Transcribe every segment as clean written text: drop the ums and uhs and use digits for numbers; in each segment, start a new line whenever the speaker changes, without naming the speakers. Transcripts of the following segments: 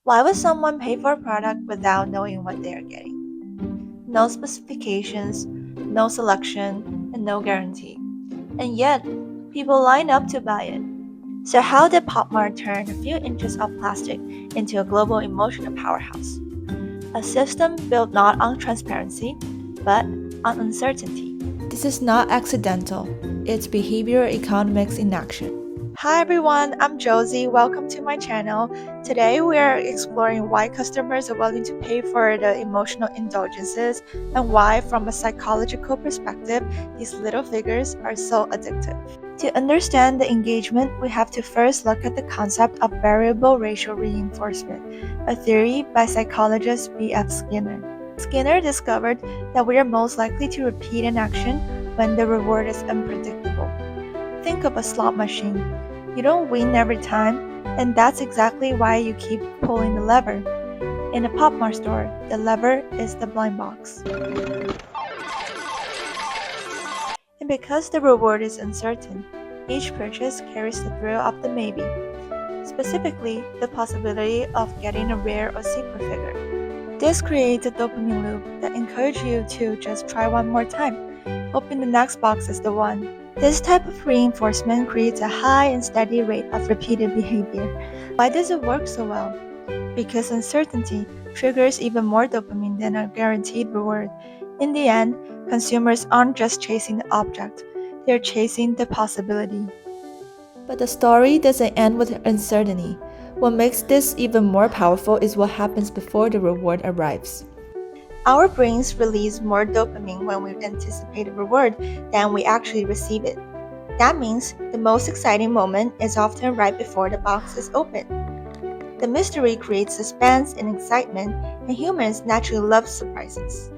Why would someone pay for a product without knowing what they are getting? No specifications, no selection, and no guarantee. And yet, people line up to buy it. So how did Pop Mart turn a few inches of plastic into a global emotional powerhouse? A system built not on transparency, but on uncertainty. This is not accidental. It's behavioral economics in action. Hi everyone, I'm Josie. Welcome to my channel. Today we are exploring why customers are willing to pay for the emotional indulgences and why, from a psychological perspective, these little figures are so addictive. To understand the engagement, we have to first look at the concept of variable racial reinforcement, a theory by psychologist B.F. Skinner. Skinner discovered that we are most likely to repeat an action when the reward is unpredictable. Think of a slot machine. You don't win every time, and that's exactly why you keep pulling the lever. In a Pop Mart store, the lever is the blind box. And because the reward is uncertain, each purchase carries the thrill of the maybe, specifically the possibility of getting a rare or secret figure. This creates a dopamine loop that encourages you to just try one more time, hoping the next box is the one. This type of reinforcement creates a high and steady rate of repeated behavior. Why does it work so well? Because uncertainty triggers even more dopamine than a guaranteed reward. In the end, consumers aren't just chasing the object, they're chasing the possibility. But the story doesn't end with uncertainty. What makes this even more powerful is what happens before the reward arrives. Our brains release more dopamine when we anticipate a reward than we actually receive it. That means the most exciting moment is often right before the box is opened. The mystery creates suspense and excitement, and humans naturally love surprises.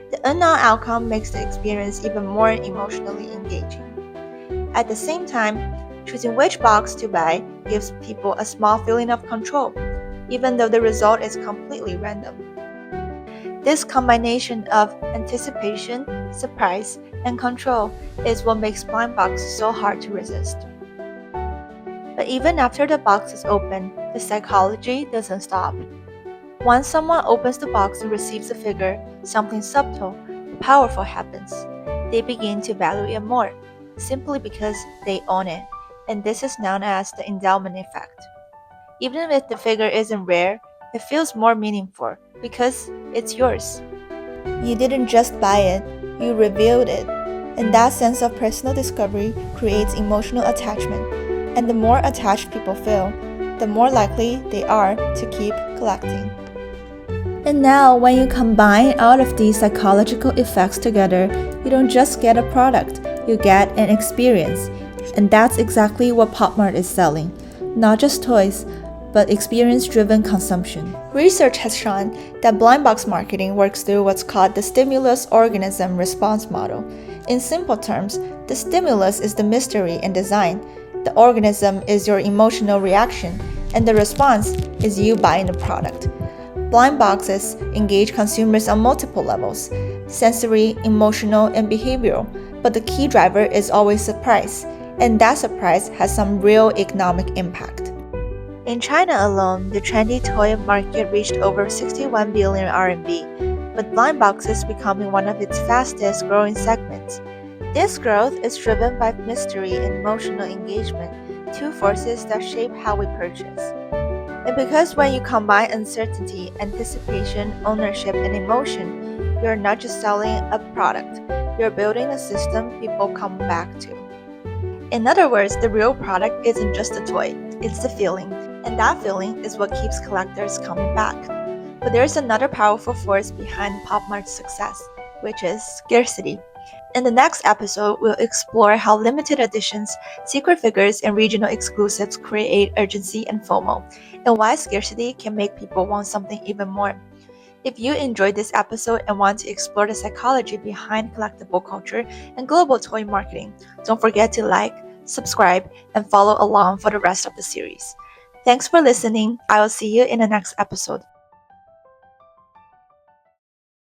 The unknown outcome makes the experience even more emotionally engaging. At the same time, choosing which box to buy gives people a small feeling of control, even though the result is completely random. This combination of anticipation, surprise, and control is what makes blind box so hard to resist. But even after the box is open, the psychology doesn't stop. Once someone opens the box and receives a figure, something subtle but powerful happens. They begin to value it more, simply because they own it, and this is known as the endowment effect. Even if the figure isn't rare, it feels more meaningful because it's yours. You didn't just buy it, you revealed it. And that sense of personal discovery creates emotional attachment. And the more attached people feel, the more likely they are to keep collecting. And now, when you combine all of these psychological effects together, you don't just get a product, you get an experience. And that's exactly what Pop Mart is selling. Not just toys, but experience-driven consumption. Research has shown that blind box marketing works through what's called the stimulus-organism response model. In simple terms, the stimulus is the mystery and design, the organism is your emotional reaction, and the response is you buying the product. Blind boxes engage consumers on multiple levels: sensory, emotional, and behavioral, but the key driver is always surprise, and that surprise has some real economic impact. In China alone, the trendy toy market reached over 61 billion RMB, with blind boxes becoming one of its fastest growing segments. This growth is driven by mystery and emotional engagement, two forces that shape how we purchase. And because when you combine uncertainty, anticipation, ownership, and emotion, you're not just selling a product, you're building a system people come back to. In other words, the real product isn't just a toy, it's the feeling. And that feeling is what keeps collectors coming back. But there's another powerful force behind Pop Mart's success, which is scarcity. In the next episode, we'll explore how limited editions, secret figures, and regional exclusives create urgency and FOMO, and why scarcity can make people want something even more. If you enjoyed this episode and want to explore the psychology behind collectible culture and global toy marketing, don't forget to like, subscribe, and follow along for the rest of the series. Thanks for listening. I will see you in the next episode.